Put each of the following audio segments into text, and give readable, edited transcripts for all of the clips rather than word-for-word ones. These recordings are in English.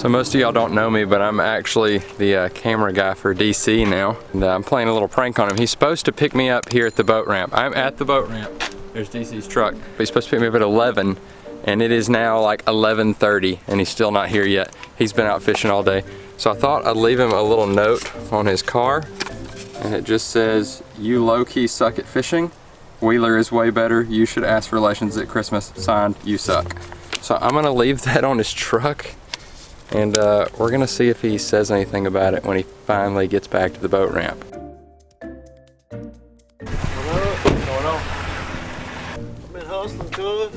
So most of y'all don't know me, but I'm actually the camera guy for DC now. And I'm playing a little prank on him. He's supposed to pick me up here at the boat ramp. I'm at the boat ramp. There's DC's truck. But he's supposed to pick me up at 11, and it is now like 11:30, and he's still not here yet. He's been out fishing all day. So I thought I'd leave him a little note on his car, and it just says, "You low-key suck at fishing. Wheeler is way better. You should ask relations at Christmas. Signed, you suck." So I'm gonna leave that on his truck. And we're gonna see if he says anything about it when he finally gets back to the boat ramp. What's going on? I've been hustling, cuz.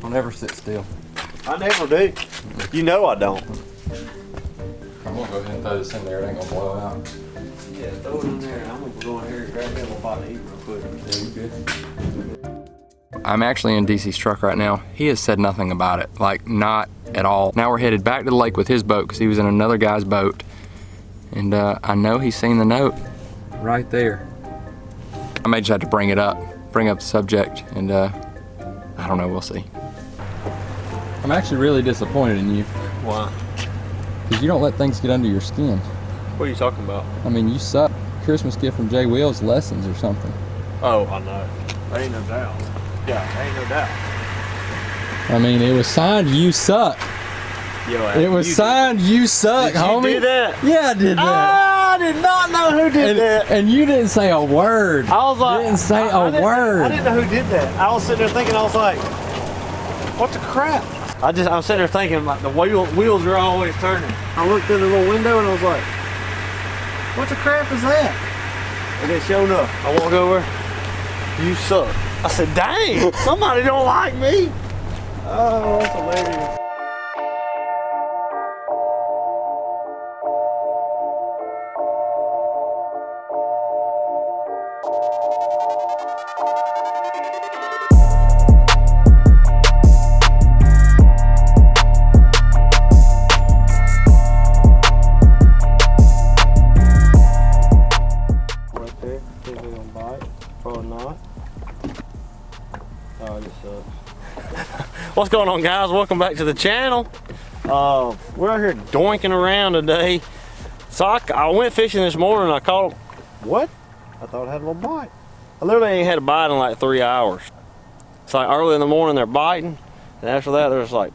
I'll never sit still. I never do. You know I don't. I'm gonna go ahead and throw this in there. It ain't gonna blow out. Yeah, throw it in there. I'm gonna go in here and grab me a little bite to eat real quick. Yeah, you good? I'm actually in DC's truck right now. He has said nothing about it, like not at all. Now we're headed back to the lake with his boat because he was in another guy's boat. And I know he's seen the note right there. I may just have to bring up the subject, and I don't know, we'll see. I'm actually really disappointed in you. Why? Because you don't let things get under your skin. What are you talking about? I mean, you suck. Christmas gift from Jay Wheels, lessons or something. Oh, I know. There ain't no doubt. Yeah, there ain't no doubt. I mean, it was signed, "You suck." Yo, It was signed, "You suck," homie. Did you do that? Yeah, I did that. I did not know who did that. And you didn't say a word. I was like, you didn't say a word. I didn't know who did that. I was sitting there thinking, I was like, what the crap? I'm sitting there thinking, like, the wheels are always turning. I looked in the little window and I was like, what the crap is that? And then sure enough, I walk over, "You suck." I said, dang, somebody don't like me. Oh, that's hilarious. Right there, think we're gonna bite? Probably not. Oh, this sucks. What's going on, guys? Welcome back to the channel. We're out here doinking around today. So I went fishing this morning and I caught what? I thought I had a little bite. I literally ain't had a bite in like 3 hours. It's like early in the morning they're biting, and after that they're just like,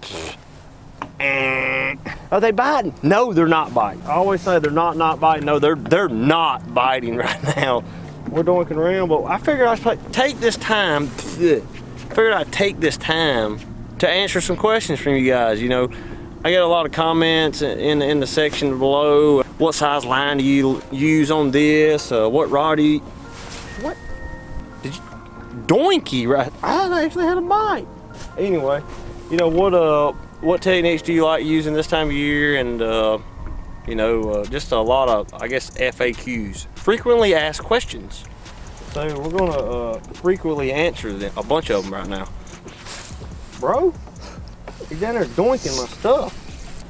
are they biting? No, they're not biting. I always say they're not biting. No, they're not biting right now. We're doinking around, but I figured I'd take this time. I'd take this time to answer some questions from you guys. You know, I get a lot of comments in the section below. What size line do you use on this? What rod do you? What? Did you? Doinky, right? I actually had a bite. Anyway, you know what techniques do you like using this time of year? And you know, just a lot of, I guess, FAQs, frequently asked questions. So we're gonna frequently answer them, a bunch of them right now. Bro, you're down there doinking my stuff.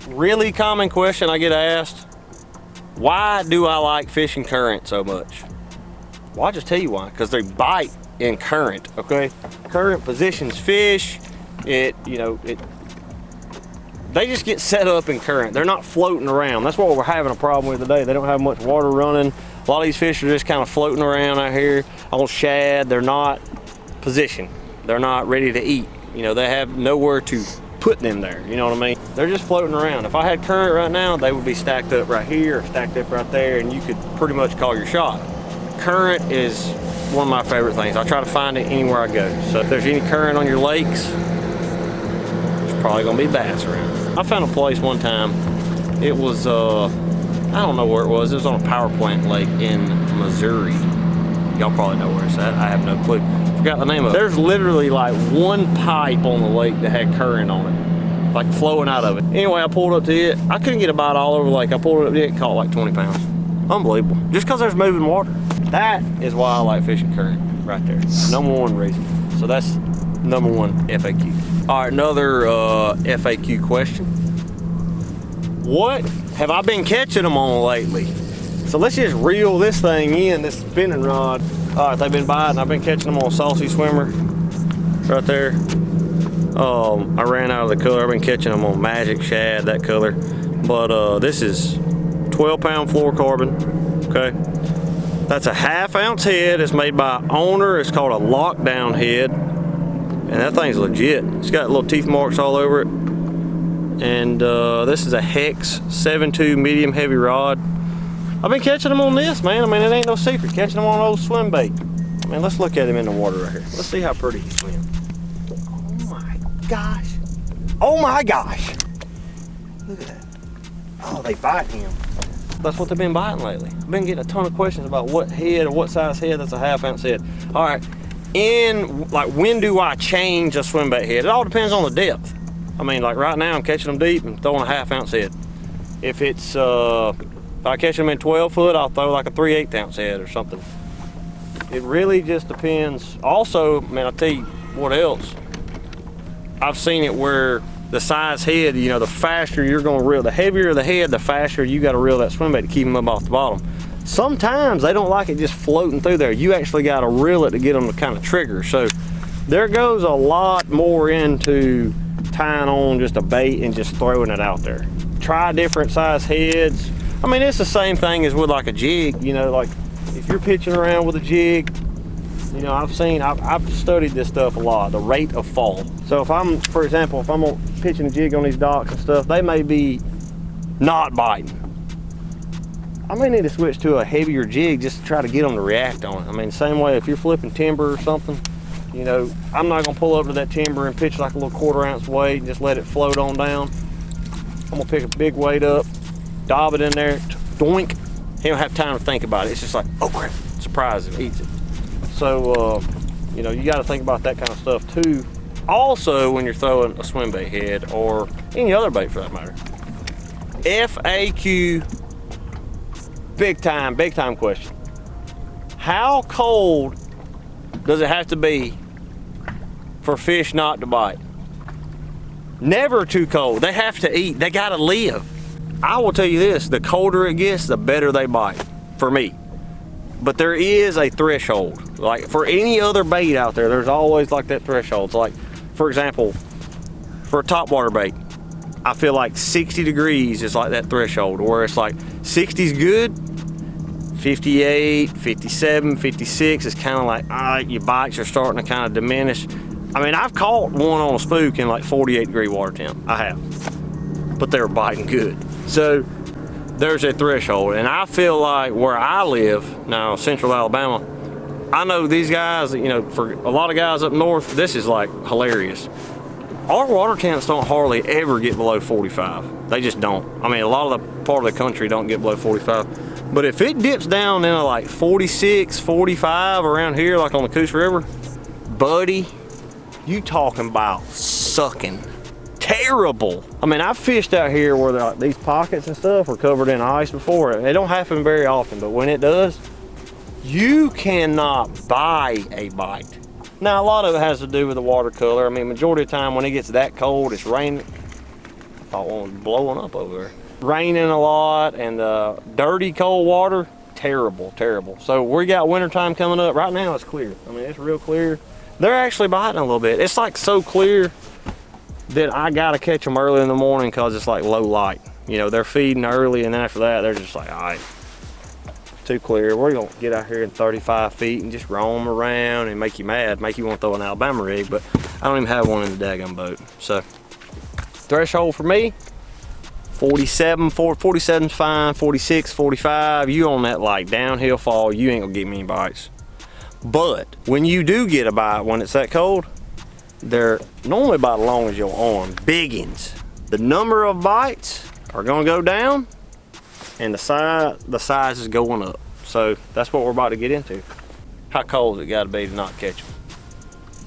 Really common question I get asked: why do I like fishing current so much? Well, I'll just tell you why. Because they bite in current. Okay, current positions fish. They just get set up in current. They're not floating around. That's what we're having a problem with today. They don't have much water running. A lot of these fish are just kind of floating around out here on shad. They're not positioned. They're not ready to eat. You know, they have nowhere to put them there. You know what I mean? They're just floating around. If I had current right now, they would be stacked up right here or stacked up right there, and you could pretty much call your shot. Current is one of my favorite things. I try to find it anywhere I go. So if there's any current on your lakes, there's probably gonna be bass around. I found a place one time. It was, I don't know where it was. It was on a power plant lake in Missouri. Y'all probably know where it's at. I have no clue. Forgot the name of it. There's literally like one pipe on the lake that had current on it, like flowing out of it. Anyway, I pulled up to it. I couldn't get a bite all over the lake. I pulled it up to it, caught like 20 pounds. Unbelievable. Just because there's moving water. That is why I like fishing current right there. Number one reason. So that's number one FAQ. All right, another FAQ question. What have I been catching them on lately? So let's just reel this thing in, this spinning rod. All right, they've been biting. I've been catching them on a saucy swimmer right there. I ran out of the color. I've been catching them on Magic Shad, that color. But this is 12-pound fluorocarbon, okay? That's a 1/2 ounce head. It's made by owner. It's called a lockdown head. And that thing's legit. It's got little teeth marks all over it. And this is a Hex 7.2 medium heavy rod. I've been catching them on this, man. I mean, it ain't no secret. Catching them on old swim bait. Man, let's look at him in the water right here. Let's see how pretty he swims. Oh my gosh. Oh my gosh. Look at that. Oh, they bite him. That's what they've been biting lately. I've been getting a ton of questions about what head or what size head that's a 1/2 ounce head. All right, when do I change a swim bait head? It all depends on the depth. I mean, like right now I'm catching them deep and throwing a 1/2 ounce head. If it's, if I catch them in 12 foot, I'll throw like a 3/8 ounce head or something. It really just depends. Also, man, I'll tell you what else. I've seen it where the size head, you know, the faster you're gonna reel, the heavier the head, the faster you gotta reel that swim bait to keep them up off the bottom. Sometimes they don't like it just floating through there. You actually gotta reel it to get them to kind of trigger. So there goes a lot more into tying on just a bait and just throwing it out there. Try different size heads. I mean, it's the same thing as with like a jig, you know, like if you're pitching around with a jig, you know, I've studied this stuff a lot, the rate of fall. So if I'm, for example, if I'm pitching a jig on these docks and stuff, they may be not biting. I may need to switch to a heavier jig just to try to get them to react on it. I mean, same way if you're flipping timber or something, you know, I'm not gonna pull up to that timber and pitch like a little 1/4 ounce weight and just let it float on down. I'm gonna pick a big weight up, dob it in there, doink. He don't have time to think about it. It's just like, oh crap, surprise, it eats it. So, you know, you got to think about that kind of stuff too. Also, when you're throwing a swim bait head or any other bait for that matter. FAQ, big time question. How cold does it have to be for fish not to bite? Never too cold. They have to eat. They got to live. I will tell you this, the colder it gets, the better they bite, for me. But there is a threshold. Like for any other bait out there, there's always like that threshold. So like, for example, for a topwater bait, I feel like 60 degrees is like that threshold, where it's like 60's good, 58, 57, 56 is kind of like, your bites are starting to kind of diminish. I mean, I've caught one on a spook in like 48-degree water temp, I have, but they were biting good. So there's a threshold, and I feel like where I live now, Central Alabama, I know these guys, you know, for a lot of guys up north, this is like hilarious. Our water temps don't hardly ever get below 45. They just don't. I mean, a lot of the part of the country don't get below 45. But if it dips down into like 46, 45 around here, like on the Coos River, buddy, you talking about sucking. Terrible. I mean, I've fished out here where like these pockets and stuff were covered in ice before. It don't happen very often, but when it does, you cannot buy a bite. Now, a lot of it has to do with the water color. I mean, majority of the time when it gets that cold, it's raining. I thought one was blowing up over there. Raining a lot and dirty cold water, terrible, terrible. So we got wintertime coming up. Right now it's clear. I mean, it's real clear. They're actually biting a little bit. It's like so clear that I gotta catch them early in the morning because it's like low light. You know, they're feeding early, and then after that, they're just like, all right, too clear. We're gonna get out here in 35 feet and just roam around and make you mad, make you want to throw an Alabama rig, but I don't even have one in the daggum boat. So, threshold for me, 47, 47's fine, 46, 45, you on that like downhill fall, you ain't gonna get many bites. But when you do get a bite when it's that cold, they're normally about as long as your arm, biggins. The number of bites are gonna go down and the size is going up. So that's what we're about to get into. How cold has it gotta be to not catch them?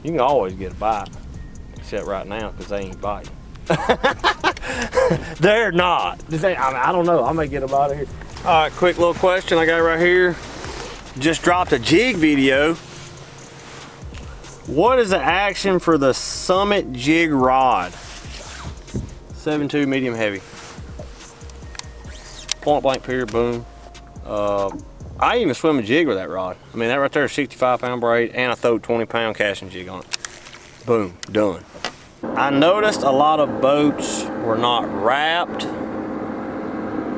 You can always get a bite, except right now because they ain't biting. They're not. I don't know, I may get them out of here. All right, quick little question I got right here. Just dropped a jig video. What is the action for the Summit jig rod? 7.2 medium heavy. Point blank period, boom. I even swim a jig with that rod. I mean, that right there is 65-pound braid, and I throw 20-pound casting jig on it. Boom, done. I noticed a lot of boats were not wrapped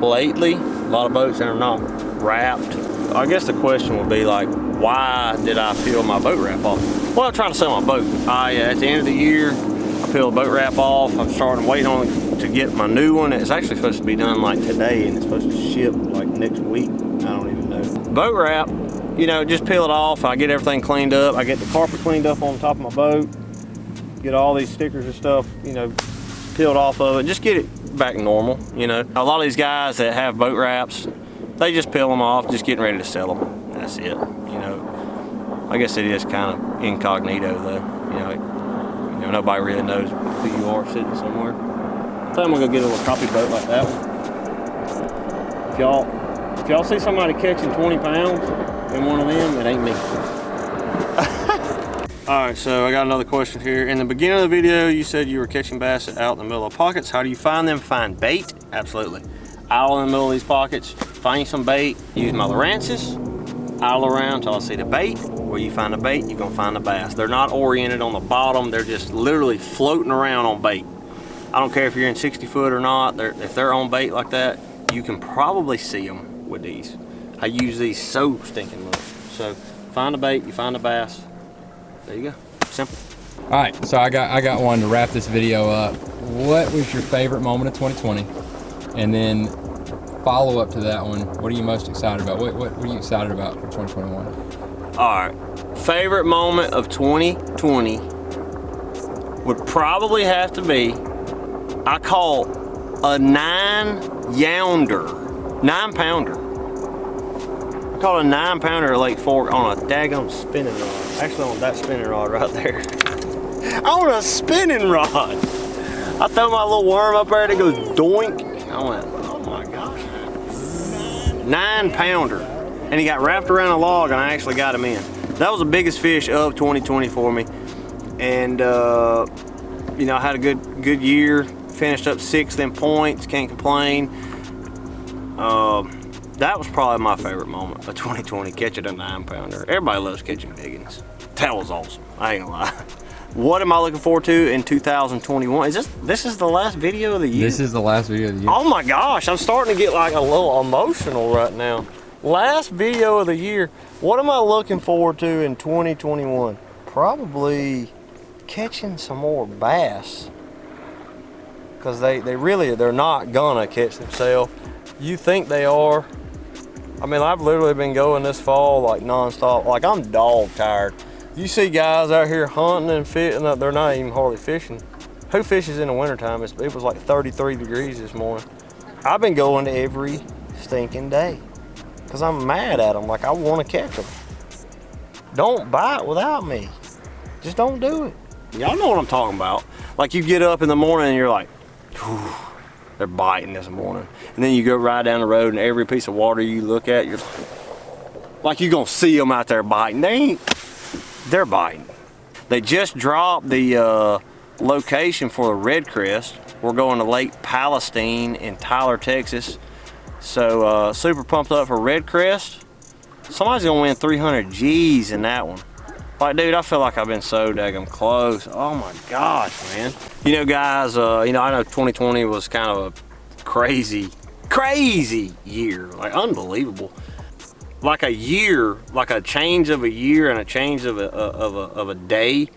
lately. A lot of boats are not wrapped. I guess the question would be like, why did I peel my boat wrap off? Well, I'm trying to sell my boat. At the end of the year, I peeled the boat wrap off. I'm starting waiting on to get my new one. It's actually supposed to be done like today, and it's supposed to ship like next week. I don't even know. Boat wrap, you know, just peel it off. I get everything cleaned up. I get the carpet cleaned up on top of my boat. Get all these stickers and stuff, you know, peeled off of it. Just get it back normal, you know. A lot of these guys that have boat wraps, they just peel them off, just getting ready to sell them. That's it, you know. I guess it is kind of incognito though, you know, nobody really knows who you are sitting somewhere. I think I'm gonna go get a little crappie boat like that one. If y'all see somebody catching 20 pounds in one of them, it ain't me. All right, so I got another question here. In the beginning of the video, you said you were catching bass out in the middle of pockets. How do you find them? Find bait? Absolutely. Out in the middle of these pockets, find some bait, use my Lowrances, idle around until I see the bait. Where you find the bait, you're gonna find the bass. They're not oriented on the bottom, they're just literally floating around on bait. I don't care if you're in 60 foot or not, if they're on bait like that, you can probably see them with these. I use these so stinking much. So find the bait, you find the bass. There you go, simple. All right, so I got one to wrap this video up. What was your favorite moment of 2020? And then follow up to that one, what are you most excited about? What are you excited about for 2021? All right, favorite moment of 2020 would probably have to be, I caught a 9-pounder. I caught a 9-pounder at Lake Fork on a daggone spinning rod. Actually on that spinning rod right there. On a spinning rod. I throw my little worm up there and it goes doink. I went, oh my gosh. 9-pounder. And he got wrapped around a log and I actually got him in. That was the biggest fish of 2020 for me. And you know, I had a good year. Finished up 6th in points, can't complain. That was probably my favorite moment of 2020, catching a 9-pounder. Everybody loves catching biggins. That was awesome, I ain't gonna lie. What am I looking forward to in 2021? This is the last video of the year? This is the last video of the year. Oh my gosh, I'm starting to get like a little emotional right now. Last video of the year. What am I looking forward to in 2021? Probably catching some more bass. Because they're not gonna catch themselves. You think they are. I mean, I've literally been going this fall like non-stop. Like, I'm dog tired. You see guys out here hunting and fishing, they're not even hardly fishing. Who fishes in the wintertime? It was like 33 degrees this morning. I've been going every stinking day because I'm mad at them. Like, I want to catch them. Don't bite without me. Just don't do it. Y'all know what I'm talking about. Like, you get up in the morning and you're like, whew, they're biting this morning. And then you go right down the road and every piece of water you look at, you're like you're gonna see them out there biting. They're biting. They just dropped the location for the red crest. We're going to Lake Palestine in Tyler, Texas. So super pumped up for red crest. Somebody's gonna win 300 G's in that one. Like, dude, I feel like I've been so daggum close. Oh my gosh, man. You know, guys, you know, I know 2020 was kind of a crazy year, like unbelievable. Like a year, like a change of a year and a change of a day.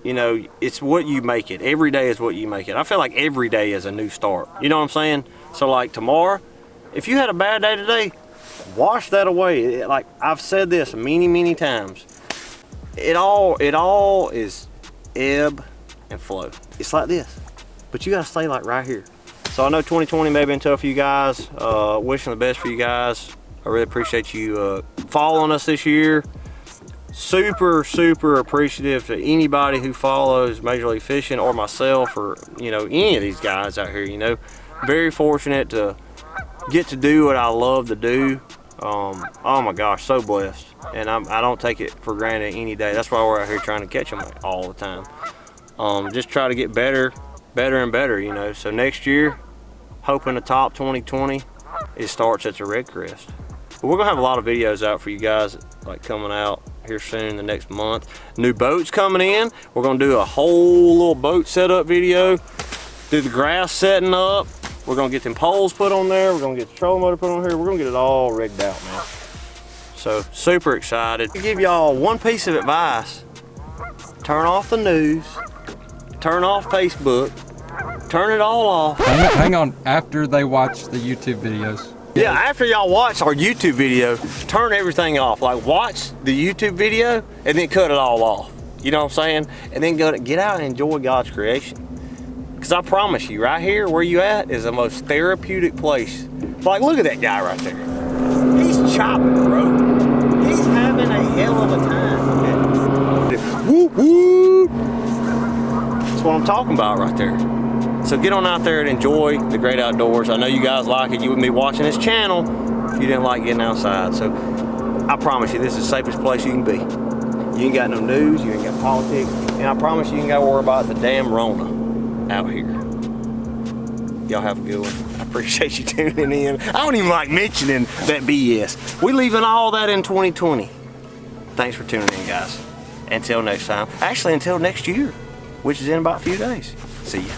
You know, it's what you make it. Every day is what you make it. I feel like every day is a new start. You know what I'm saying? So like tomorrow, if you had a bad day today, wash that away. Like I've said this many times. It all is ebb and flow. It's like this, but you gotta stay like right here. So I know 2020 may have been tough for you guys. Wishing the best for you guys. I really appreciate you following us this year. Super appreciative to anybody who follows Major League Fishing or myself or, you know, any of these guys out here, you know. Very fortunate to get to do what I love to do. Oh my gosh, so blessed. And I don't take it for granted any day. That's why we're out here trying to catch them all the time. Just try to get better and better, you know. So next year, hoping to top 2020, it starts at the red crest. But we're gonna have a lot of videos out for you guys like coming out here soon in the next month. New boats coming in. We're gonna do a whole little boat setup video. Do the grass setting up. We're gonna get them poles put on there. We're gonna get the trolling motor put on here. We're gonna get it all rigged out, man. So super excited. To give y'all one piece of advice. Turn off the news. Turn off Facebook. Turn it all off. Hang on, after they watch the YouTube videos. Yeah, after y'all watch our YouTube video, turn everything off. Like watch the YouTube video and then cut it all off. You know what I'm saying? And then get out and enjoy God's creation. Because I promise you, right here where you at is the most therapeutic place. Like look at that guy right there. He's chopping, bro. He's having a hell of a time. Man. Woo woo! That's what I'm talking about right there. So get on out there and enjoy the great outdoors. I know you guys like it. You wouldn't be watching this channel if you didn't like getting outside. So I promise you, this is the safest place you can be. You ain't got no news, you ain't got politics, and I promise you ain't got to worry about the damn Rona out here. Y'all have a good one. I appreciate you tuning in. I don't even like mentioning that BS. We leaving all that in 2020. Thanks for tuning in, guys. Until next time. Actually, until next year, which is in about a few days. See ya.